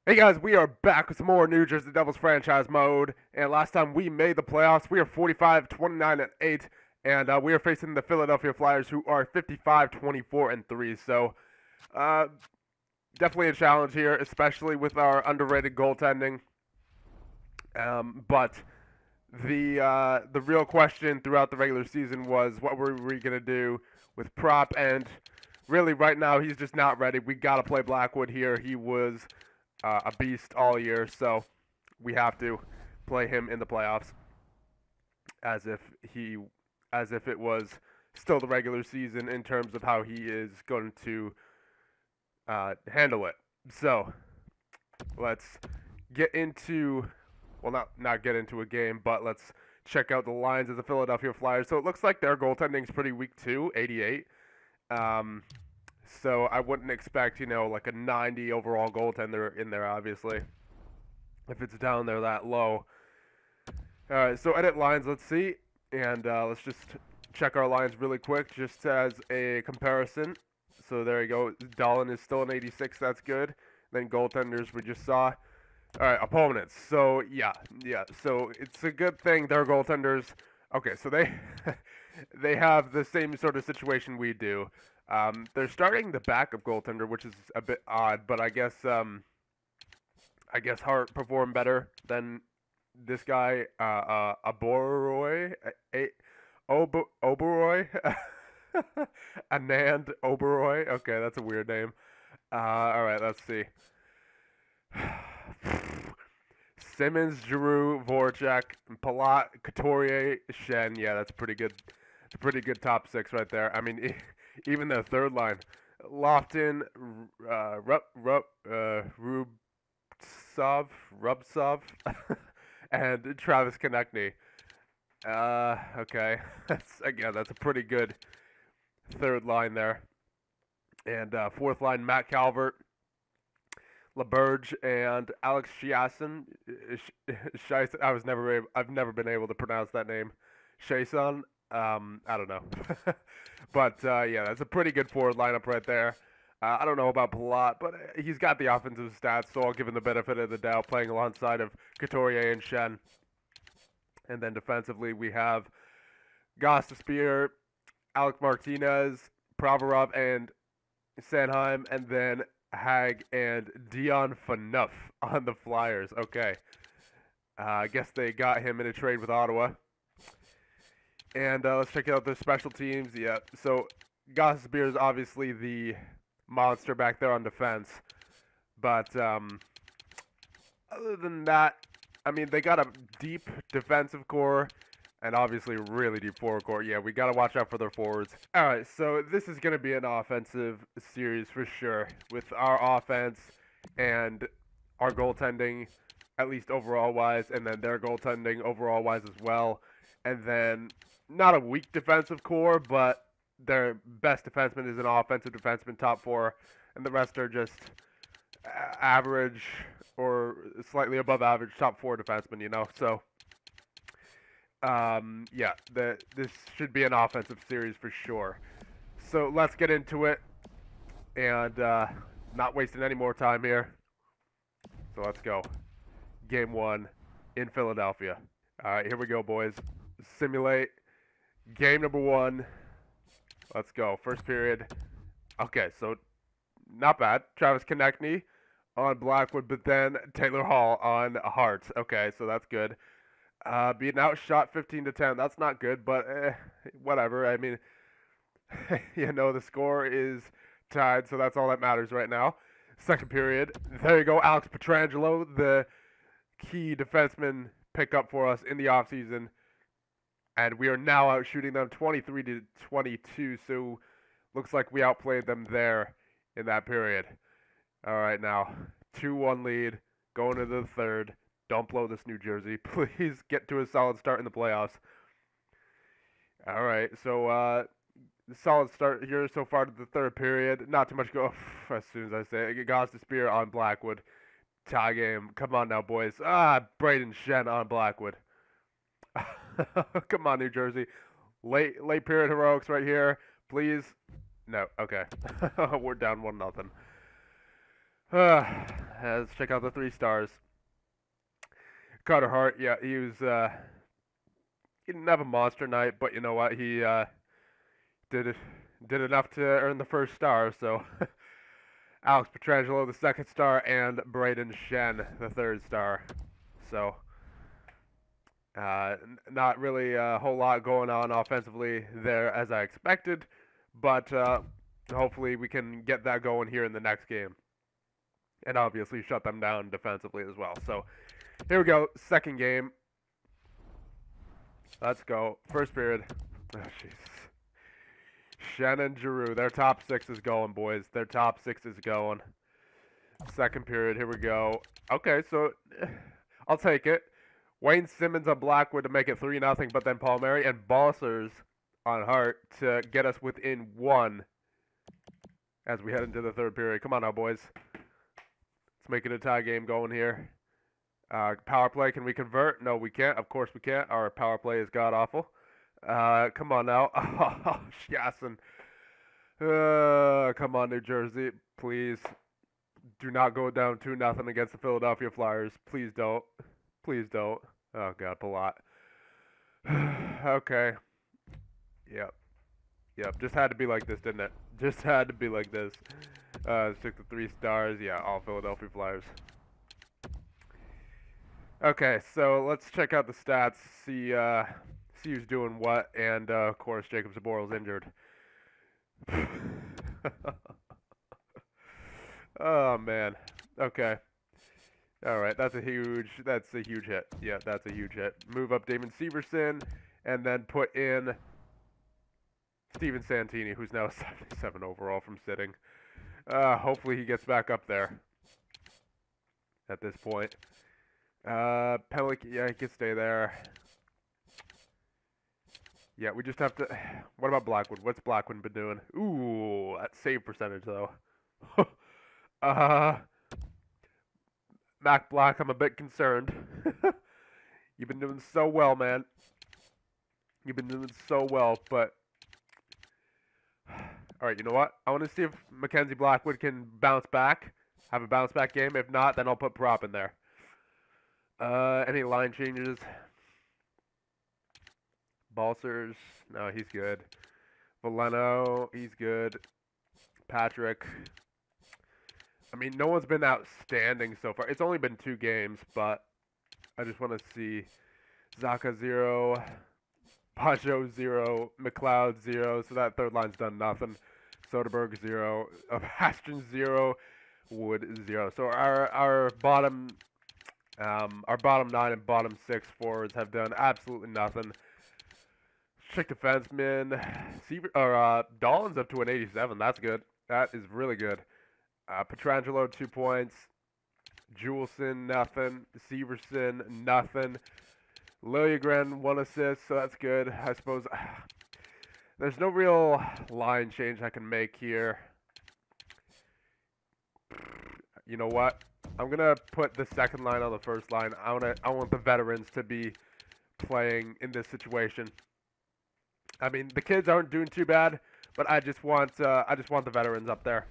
Hey guys, we are back with some more New Jersey Devils franchise mode. And last time we made the playoffs, we are 45, 29, and 8. And we are facing the Philadelphia Flyers, who are 55, 24, and 3. So, uh, definitely a challenge here, especially with our underrated goaltending. But the real question throughout the regular season was what were we gonna do with Prop, and really right now he's just not ready. We gotta play Blackwood here. He was a beast all year, so we have to play him in the playoffs as if it was still the regular season in terms of how he is going to handle it. So let's get into not get into a game, but let's check out the lines of the Philadelphia Flyers. So it looks like their goaltending is pretty weak too, 88. So I wouldn't expect, like a 90 overall goaltender in there, obviously, if it's down there that low. All right, so edit lines, let's see. And let's just check our lines really quick, just as a comparison. So there you go. Dahlin is still an 86. That's good. Then goaltenders we just saw. All right, opponents. So, yeah. So it's a good thing their goaltenders. Okay, so they they have the same sort of situation we do. They're starting the backup goaltender, which is a bit odd, but I guess Hart performed better than this guy, Oberoi, Oberoi, Anand Oberoi. Okay, that's a weird name. All right, let's see. Simmons, Giroux, Voracek, Palat, Couturier, Shen. Yeah, that's pretty good. It's a pretty good top six right there. I mean, even the third line, Lofton, Rubtsov, and Travis Konechny. Okay, that's a pretty good third line there. And fourth line, Matt Calvert, LeBurge, and Alex Chiasson. I've never been able to pronounce that name. Chiasson. I don't know. But yeah, that's a pretty good forward lineup right there. I don't know about Palat, but he's got the offensive stats, so I'll give him the benefit of the doubt playing alongside of Couturier and Shen. And then defensively, we have Gostisbehere, Alec Martinez, Provorov, and Sanheim, and then Hag and Dion Phaneuf on the Flyers. Okay. I guess they got him in a trade with Ottawa. And let's check out the special teams. Yeah, so Gostisbehere is obviously the monster back there on defense. But other than that, I mean, they got a deep defensive core and obviously a really deep forward core. Yeah, we got to watch out for their forwards. All right, so this is going to be an offensive series for sure with our offense and our goaltending, at least overall-wise, and then their goaltending overall-wise as well. And then not a weak defensive core, but their best defenseman is an offensive defenseman, top four, and the rest are just average or slightly above average top four defensemen, So, yeah, this should be an offensive series for sure. So let's get into it and not wasting any more time here. So let's go. Game 1 in Philadelphia. All right, here we go, boys. Simulate game number 1. Let's go. First period. Okay, so not bad. Travis Konechny on Blackwood, but then Taylor Hall on Hart. Okay, so that's good. Being outshot 15-10. That's not good, but whatever. I mean, the score is tied, so that's all that matters right now. Second period. There you go. Alex Pietrangelo, the key defenseman pickup for us in the offseason. And we are now out shooting them 23-22, so looks like we outplayed them there in that period. All right, now 2-1 lead, going into the third. Don't blow this, New Jersey. Please get to a solid start in the playoffs. All right, so solid start here so far to the third period. Not too much go as soon as I say it. Gostisbehere on Blackwood. Tie game. Come on now, boys. Braden Shen on Blackwood. Come on, New Jersey. Late period heroics right here. Please. No. Okay. We're down 1-0. Let's check out the 3 stars. Carter Hart, yeah, he didn't have a monster night, but you know what? He did enough to earn the 1st star. So Alex Pietrangelo, the 2nd star, and Braden Shen, the 3rd star. So not really a whole lot going on offensively there as I expected, but hopefully we can get that going here in the next game, and obviously shut them down defensively as well. So here we go, 2nd game. Let's go. 1st period. Oh, jeez. Shen and Giroux, their top 6 is going, boys. Their top 6 is going. 2nd period, here we go. Okay, so I'll take it. Wayne Simmons on Blackwood to make it 3-0, but then Palmieri and Balsers on Hart to get us within 1 as we head into the 3rd period. Come on now, boys. Let's make it a tie game going here. Power play, can we convert? No, we can't. Of course we can't. Our power play is god-awful. Come on now. Oh, Shassen. Come on, New Jersey. Please do not go down 2-0 against the Philadelphia Flyers. Please don't. Please don't. Oh, God, Palat. Okay. Yep. Just had to be like this, didn't it? Just had to be like this. Stick to 3 stars. Yeah, all Philadelphia Flyers. Okay, so let's check out the stats, see who's doing what, and of course Jacob Zaboral's injured. Oh man. Okay. All right, that's a huge hit. Yeah, that's a huge hit. Move up Damon Severson, and then put in Steven Santini, who's now 77 overall from sitting. Hopefully he gets back up there at this point. Penalty, yeah, he can stay there. Yeah, we just have to... What about Blackwood? What's Blackwood been doing? Ooh, that save percentage, though. Mac Black, I'm a bit concerned. You've been doing so well, man. You've been doing so well, but... Alright, you know what? I want to see if Mackenzie Blackwood can bounce back. Have a bounce back game. If not, then I'll put Prop in there. Any line changes? Balsers, no, he's good. Valeno, he's good. Patrick. I mean, no one's been outstanding so far. It's only been 2 games, but I just want to see Zaka 0, Pajo 0, McLeod 0, so that 3rd line's done nothing. Soderberg 0, Bastion 0, Wood 0. So our bottom 9 and bottom 6 forwards have done absolutely nothing. Check defenseman. Dolan's up to an 87. That's good. That is really good. Pietrangelo 2 points. Juleson nothing. Severson nothing. Liljegren 1 assist, so that's good. I suppose there's no real line change I can make here. You know what? I'm gonna put the 2nd line on the 1st line. I want the veterans to be playing in this situation. I mean, the kids aren't doing too bad, but I just want the veterans up there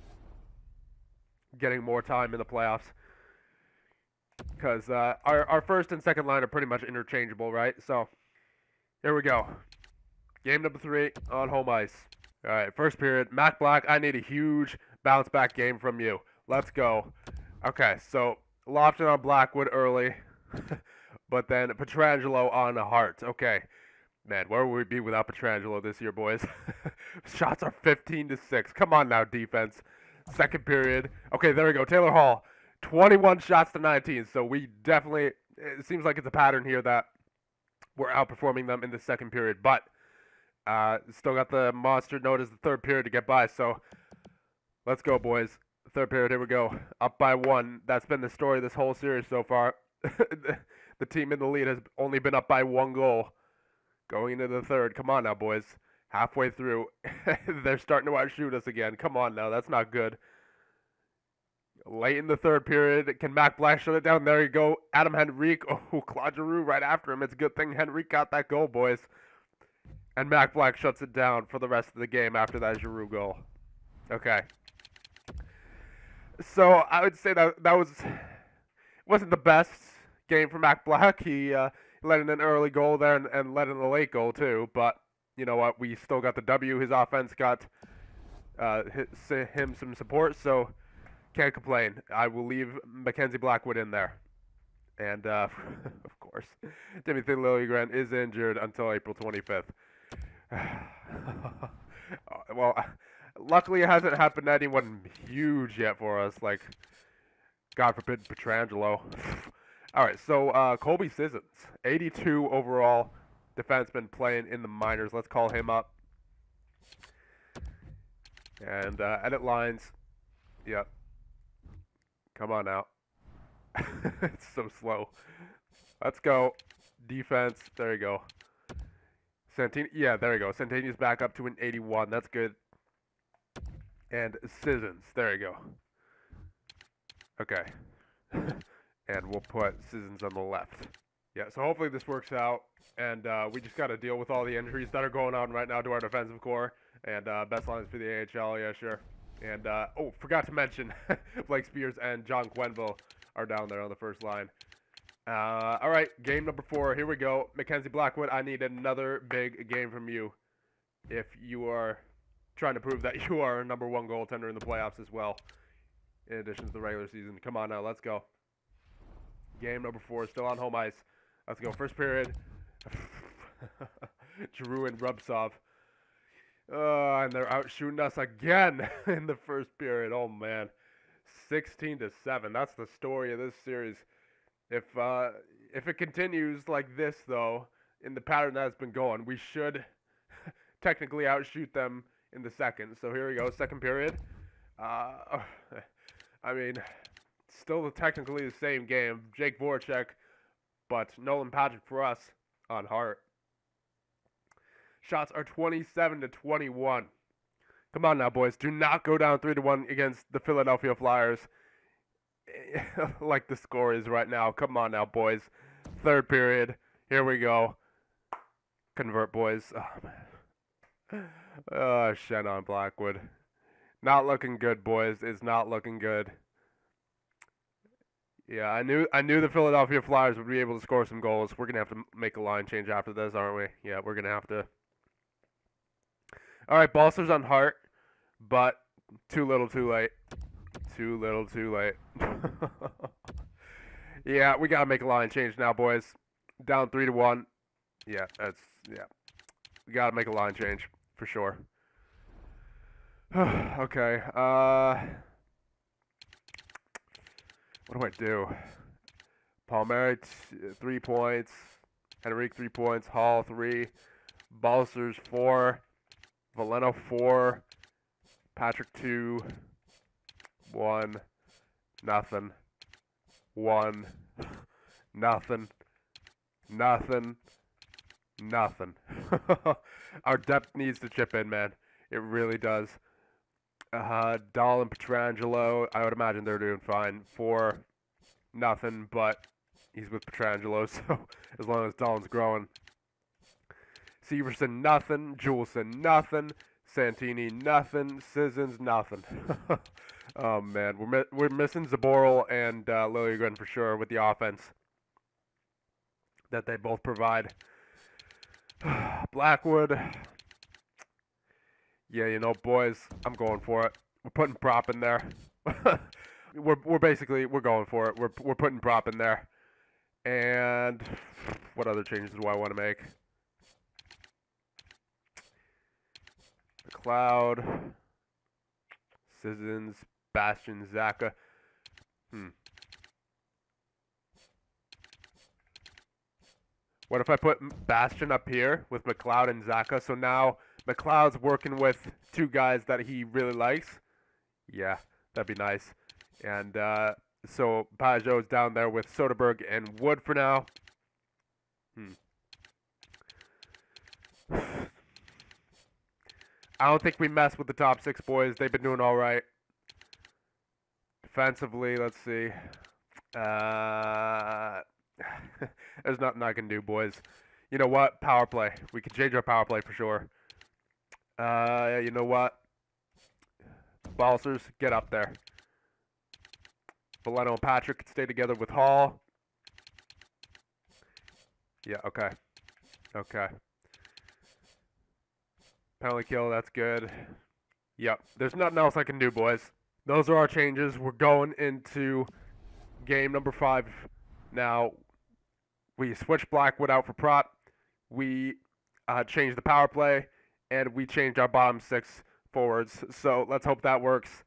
getting more time in the playoffs. Because our 1st and 2nd line are pretty much interchangeable, right? So, here we go. Game number 3 on home ice. All right, 1st period. Mac Black, I need a huge bounce back game from you. Let's go. Okay, so Lofton on Blackwood early, but then Pietrangelo on Hart. Okay. Man, where would we be without Pietrangelo this year, boys? Shots are 15-6. Come on now, defense. 2nd period. Okay, there we go. Taylor Hall, 21 shots to 19. So we definitely, it seems like it's a pattern here that we're outperforming them in the 2nd period. But still got the monster note as the 3rd period to get by. So let's go, boys. 3rd period, here we go. Up by 1. That's been the story of this whole series so far. The team in the lead has only been up by 1 goal. Going into the 3rd. Come on now, boys. Halfway through. They're starting to outshoot us again. Come on now. That's not good. Late in the 3rd period. Can Mac Black shut it down? There you go. Adam Henrique. Oh, Claude Giroux right after him. It's a good thing Henrique got that goal, boys. And Mac Black shuts it down for the rest of the game after that Giroux goal. Okay. So I would say that wasn't the best game for Mac Black. He let in an early goal there and let in a late goal too. But you know what? We still got the W. His offense got him some support, so can't complain. I will leave Mackenzie Blackwood in there. And of course, Timothy Liljegren is injured until April 25th. Well, luckily it hasn't happened to anyone huge yet for us. Like, God forbid, Petrangelo. All right, so Colby Sissons, 82 overall defenseman playing in the minors. Let's call him up. And edit lines. Yep. Come on now. It's so slow. Let's go. Defense. There you go. Santini. Yeah, there you go. Santini's back up to an 81. That's good. And Sissons. There you go. Okay. And we'll put Sissons on the left. Yeah, so hopefully this works out. And we just got to deal with all the injuries that are going on right now to our defensive core. And best lines for the AHL. Yeah, sure. And, oh, forgot to mention Blake Spears and John Quenville are down there on the first line. All right, game number 4. Here we go. Mackenzie Blackwood, I need another big game from you if you are trying to prove that you are a #1 goaltender in the playoffs as well, in addition to the regular season. Come on now, let's go. Game number 4, still on home ice. Let's go. First period. Drew and Rubsov. And they're out shooting us again in the first period. Oh, man. 16-7. That's the story of this series. If it continues like this, though, in the pattern that has been going, we should technically outshoot them in the second. So here we go, second period. I mean, still technically the same game. Jake Voracek, but Nolan Patrick for us on Hart. Shots are 27-21. Come on now, boys. Do not go down 3-1 against the Philadelphia Flyers like the score is right now. Come on now, boys. Third period. Here we go. Convert, boys. Oh, man. Shannon Blackwood. Not looking good, boys. It's not looking good. Yeah, I knew the Philadelphia Flyers would be able to score some goals. We're going to have to make a line change after this, aren't we? Yeah, we're going to have to. All right, Balsers on Hart, but too little, too late. Too little, too late. Yeah, we got to make a line change now, boys. Down 3-1. Yeah, we got to make a line change for sure. Okay. What do I do? Palmieri, 3 points. Henrique, 3 points. Hall, 3. Balsers, 4. Valeno, 4. Patrick, 2. 1. Nothing. 1. Nothing. Nothing. Nothing. Our depth needs to chip in, man. It really does. Dahl and Petrangelo, I would imagine they're doing fine. 4. Nothing, but he's with Petrangelo, so as long as Dahlin's growing. Severson, nothing. Juleson, nothing. Santini, nothing. Sissons, nothing. Oh, man. We're missing Zaboral and Liljegren for sure with the offense that they both provide. Blackwood. Yeah, you know, boys, I'm going for it. We're putting prop in there. we're going for it. We're putting prop in there. And what other changes do I want to make? McLeod, Sissons, Bastian, Zaka. What if I put Bastian up here with McLeod and Zaka? So now McLeod's working with 2 guys that he really likes. Yeah, that'd be nice. And so Pajot's down there with Soderberg and Wood for now. I don't think we mess with the top 6 boys. They've been doing all right. Defensively, let's see. There's nothing I can do, boys. You know what? Power play. We can change our power play for sure. You know what? Balsers, get up there. Valeno and Patrick could stay together with Hall. Yeah, okay. Okay. Penalty kill, that's good. Yep, there's nothing else I can do, boys. Those are our changes. We're going into game number 5 now. We switched Blackwood out for prop. We changed the power play, and we changed our bottom 6 forwards. So let's hope that works.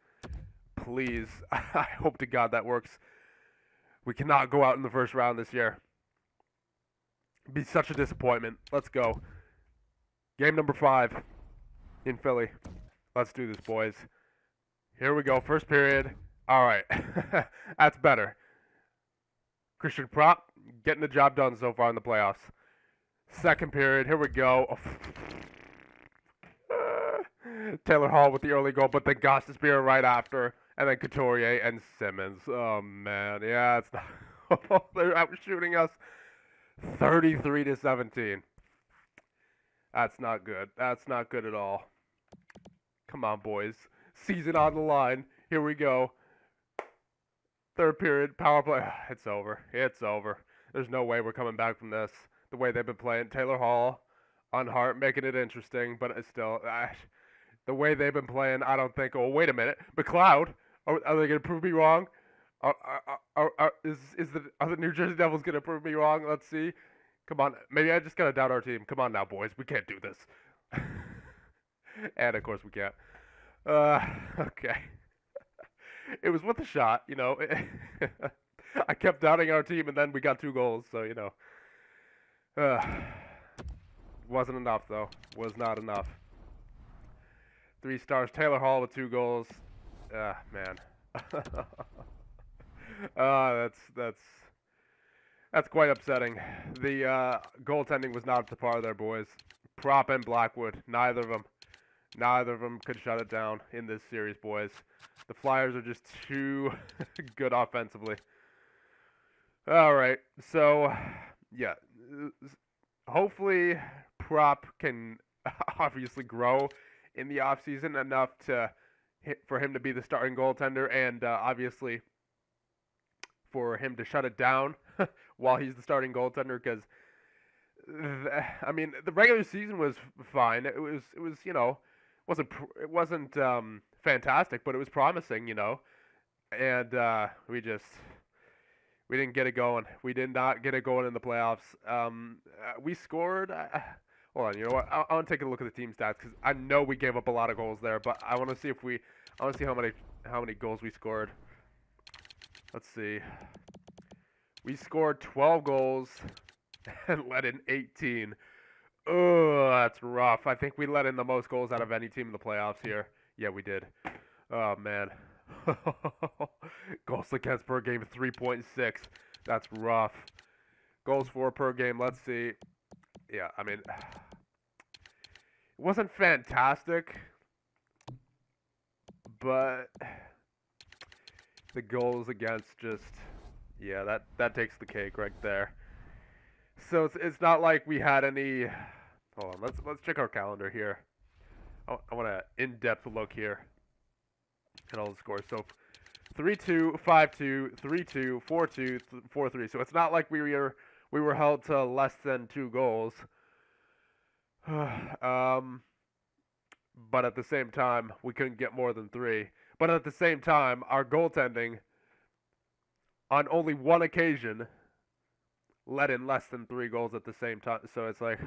Please. I hope to God that works. We cannot go out in the first round this year. It'd be such a disappointment. Let's go. Game number 5 in Philly. Let's do this, boys. Here we go. First period. All right. That's better. Christian Prop getting the job done so far in the playoffs. Second period. Here we go. Taylor Hall with the early goal, but then Gostisbehere right after. And then Couturier and Simmons. Oh, man. Yeah, it's not. They're out shooting us 33-17. That's not good. That's not good at all. Come on, boys. Season on the line. Here we go. Third period. Power play. It's over. It's over. There's no way we're coming back from this. The way they've been playing. Taylor Hall on Hart, making it interesting, but it's still... the way they've been playing, I don't think... Oh, wait a minute. McLeod? Are they going to prove me wrong? Are the New Jersey Devils going to prove me wrong? Let's see. Come on. Maybe I just got to doubt our team. Come on now, boys. We can't do this. And, of course, we can't. Okay. It was worth a shot, you know. I kept doubting our team, and then we got 2 goals, so, you know. Wasn't enough, though. Was not enough. 3 stars. Taylor Hall with 2 goals. Man. That's quite upsetting. The goaltending was not up to par there, boys. Prop and Blackwood, neither of them could shut it down in this series, boys. The Flyers are just too good offensively. All right, so yeah, hopefully Prop can obviously grow in the offseason enough for him to be the starting goaltender, and obviously for him to shut it down while he's the starting goaltender, because I mean the regular season was fine. It was you know, it wasn't fantastic, but it was promising, you know, and we didn't get it going. We did not get it going in the playoffs. We scored. Hold on, you know what? I want to take a look at the team stats because I know we gave up a lot of goals there, but I want to see how many goals we scored. Let's see. We scored 12 goals and let in 18. Oh, that's rough. I think we let in the most goals out of any team in the playoffs here. Yeah, we did. Oh, man. Goals against per game, 3.6. That's rough. Goals for per game, let's see. Yeah, I mean, it wasn't fantastic, but the goals against just, yeah, that takes the cake right there. So it's not like we had any. Hold on, let's check our calendar here. I want an in-depth look here at all the scores. So 3-2, 5-2, 3-2, 4-2, 4-3. So it's not like we were held to less than 2 goals. But at the same time, we couldn't get more than 3. But at the same time, our goaltending on only one occasion let in less than 3 goals at the same time. So it's like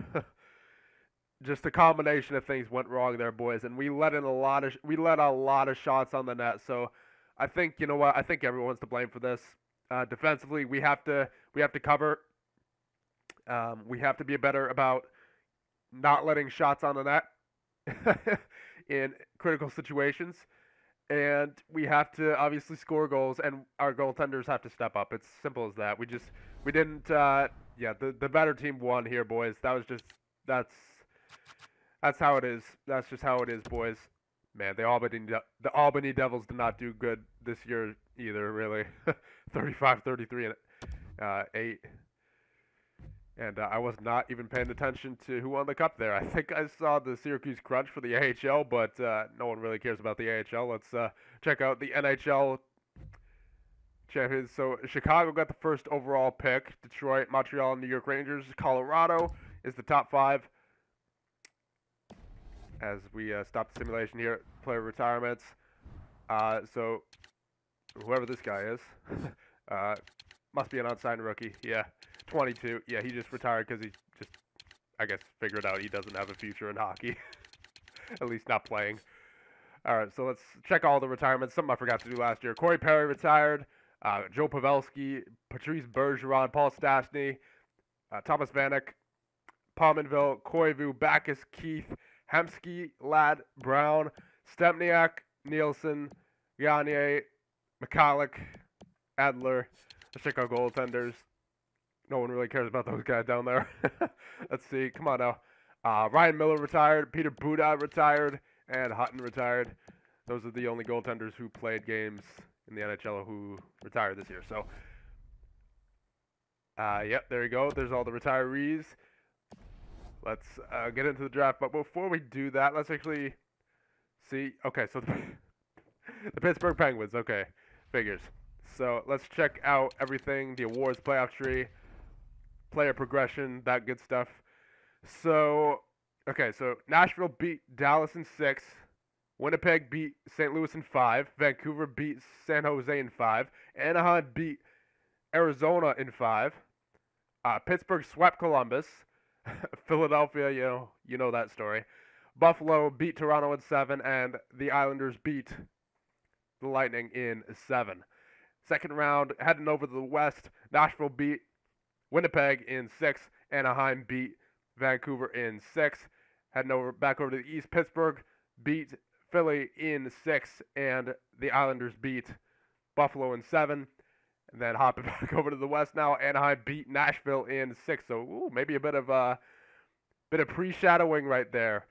just a combination of things went wrong there, boys, and we let a lot of shots on the net. So I think, you know what? I think everyone's to blame for this. Defensively, we have to cover. We have to be better about not letting shots on the net in critical situations, and we have to obviously score goals, and our goaltenders have to step up. It's simple as that. We didn't. Yeah, the better team won here, boys. That's how it is. That's just how it is, boys. Man, the Albany Devils did not do good this year either, really. 35-33 and 8. And I was not even paying attention to who won the cup there. I think I saw the Syracuse Crunch for the AHL, but no one really cares about the AHL. Let's check out the NHL champions. So Chicago got the first overall pick. Detroit, Montreal, New York Rangers. Colorado is the top 5. As we stop the simulation here, player retirements. So whoever this guy is, must be an unsigned rookie. Yeah, 22. Yeah, he just retired because he just, I guess, figured out he doesn't have a future in hockey. At least not playing. All right, so let's check all the retirements. Something I forgot to do last year. Corey Perry retired. Joe Pavelski, Patrice Bergeron, Paul Stastny, Thomas Vanek, Palmanville, Koivu, Backus, Keith, Hemsky, Ladd, Brown, Stempniak, Nielsen, Gagne, McCulloch, Adler. Let's check our goaltenders. No one really cares about those guys down there. Let's see. Come on now. Ryan Miller retired. Peter Buda retired. And Hutton retired. Those are the only goaltenders who played games in the NHL who retired this year. So, yep, there you go. There's all the retirees. Let's get into the draft. But before we do that, let's actually see. Okay, so the Pittsburgh Penguins. Okay, figures. So let's check out everything. The awards, playoff tree, player progression, that good stuff. So, okay, so Nashville beat Dallas in 6. Winnipeg beat St. Louis in 5. Vancouver beat San Jose in 5. Anaheim beat Arizona in 5. Pittsburgh swept Columbus. Philadelphia, you know that story. Buffalo beat Toronto in 7, and the Islanders beat the Lightning in 7. Second round, heading over to the West, Nashville beat Winnipeg in 6. Anaheim beat Vancouver in 6. Heading back over to the East, Pittsburgh beat Philly in 6, and the Islanders beat Buffalo in 7. And then hopping back over to the West now, Anaheim beat Nashville in 6. So maybe a bit of pre-shadowing right there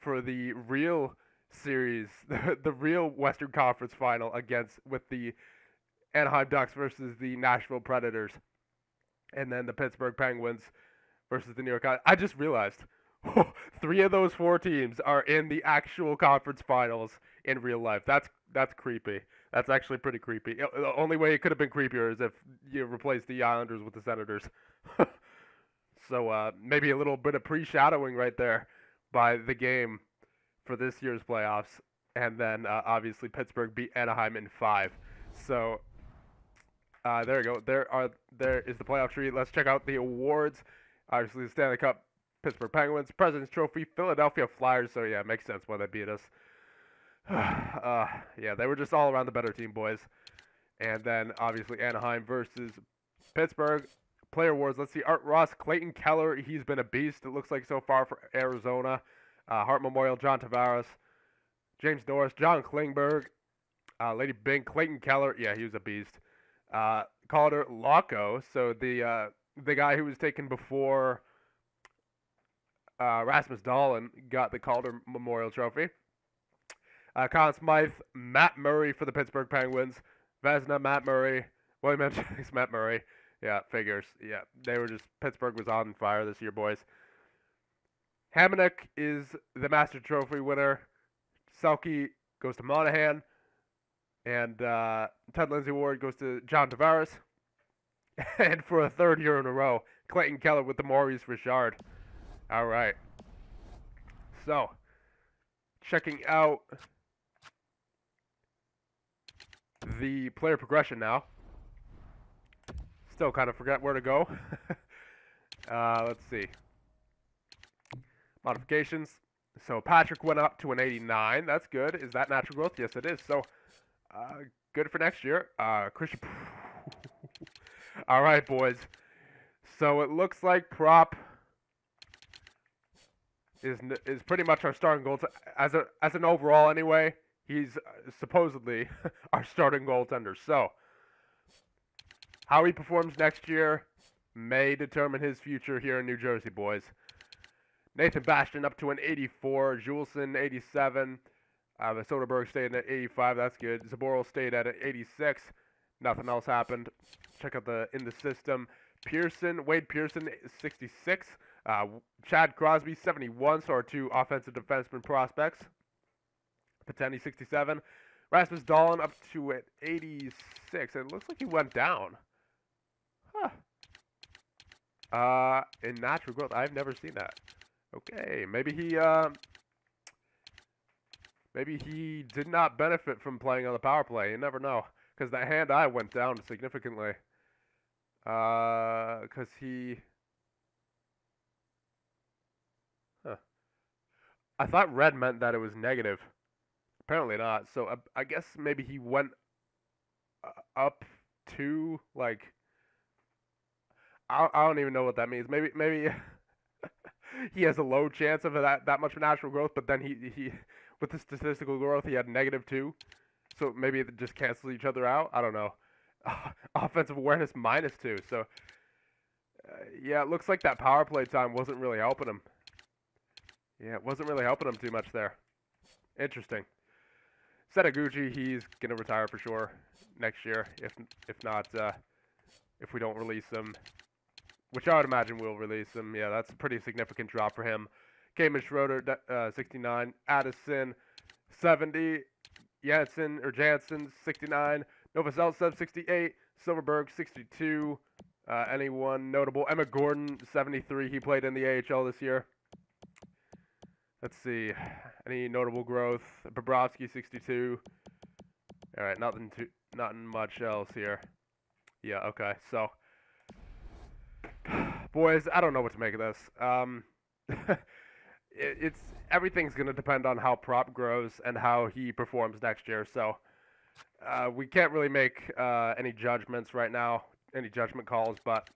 for the real series, the real Western Conference final with the Anaheim Ducks versus the Nashville Predators, and then the Pittsburgh Penguins versus the New York Islanders. I just realized 3 of those 4 teams are in the actual conference finals in real life. That's creepy. That's actually pretty creepy. The only way it could have been creepier is if you replace the Islanders with the Senators. So maybe a little bit of pre-shadowing right there by the game for this year's playoffs. And then obviously Pittsburgh beat Anaheim in 5. So there you go. There is the playoff tree. Let's check out the awards. Obviously the Stanley Cup, Pittsburgh Penguins, President's Trophy, Philadelphia Flyers. So yeah, it makes sense why they beat us. Yeah, they were just all around the better team, boys. And then obviously Anaheim versus Pittsburgh. Player awards. Let's see. Art Ross, Clayton Keller. He's been a beast, it looks like, so far for Arizona. Hart Memorial, John Tavares. James Norris, John Klingberg. Lady Bing, Clayton Keller. Yeah, he was a beast. Calder Locko. So the guy who was taken before Rasmus Dahlin got the Calder Memorial Trophy. Conn Smythe, Matt Murray for the Pittsburgh Penguins. Vezina, Matt Murray. William Henry, Matt Murray. Yeah, figures. Yeah, Pittsburgh was on fire this year, boys. Hamonic is the Master Trophy winner. Selke goes to Monahan. And Ted Lindsay Award goes to John Tavares. And for a 3rd year in a row, Clayton Keller with the Maurice Richard. All right. So, checking out the player progression now. Still kind of forget where to go. Let's see. Modifications. So Patrick went up to an 89. That's good. Is that natural growth? Yes, it is. So good for next year. Christian. All right, boys. So it looks like Prop is pretty much our starting goal as an overall anyway. He's supposedly our starting goaltender. So how he performs next year may determine his future here in New Jersey, boys. Nathan Bastian up to an 84. Juleson, 87. Soderberg stayed at 85. That's good. Zaboral stayed at an 86. Nothing else happened. Check out in the system. Wade Pearson, 66. Chad Crosby, 71. So our 2 offensive defenseman prospects. Pateni, 67. Rasmus Dahlin up to at 86. It looks like he went down. Huh. In natural growth, I've never seen that. Okay, maybe he did not benefit from playing on the power play. You never know, because that hand-eye went down significantly. Because he... Huh. I thought red meant that it was negative. Apparently not. So I guess maybe he went up to, like... I don't even know what that means. Maybe he has a low chance of that much natural growth, but then he with the statistical growth he had -2, so maybe it just cancels each other out. I don't know. Offensive awareness -2. So yeah, it looks like that power play time wasn't really helping him. Yeah, it wasn't really helping him too much there. Interesting. Setaguchi, he's gonna retire for sure next year, if not if we don't release him. Which I would imagine we'll release him. Yeah, that's a pretty significant drop for him. Cayman Schroeder, 69. Addison, 70. Jansen, 69. Novoselicev, 68. Silverberg, 62. Anyone notable? Emmett Gordon, 73. He played in the AHL this year. Let's see. Any notable growth? Bobrovsky, 62. All right, nothing much else here. Yeah, okay. So, boys, I don't know what to make of this. It's everything's going to depend on how Prop grows and how he performs next year. So, we can't really make any judgments right now, any judgment calls. But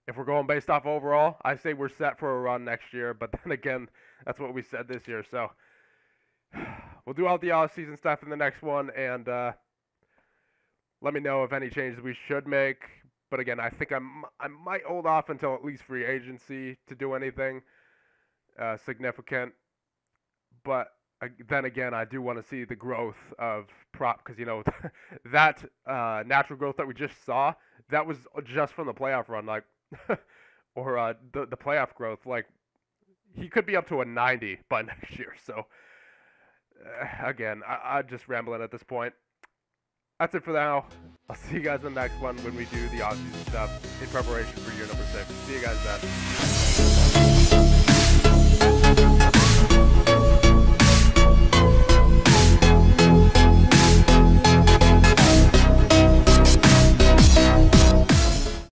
if we're going based off overall, I say we're set for a run next year. But then again, that's what we said this year. So, we'll do all the off-season stuff in the next one, and let me know if any changes we should make. But again, I think I might hold off until at least free agency to do anything significant. But then again, I do want to see the growth of Prop, because, you know, that natural growth that we just saw, that was just from the playoff run, like, or the playoff growth. Like, he could be up to a 90 by next year. So, again, I'm just rambling at this point. That's it for now. I'll see you guys in the next one when we do the off-season stuff in preparation for year number 6. See you guys then.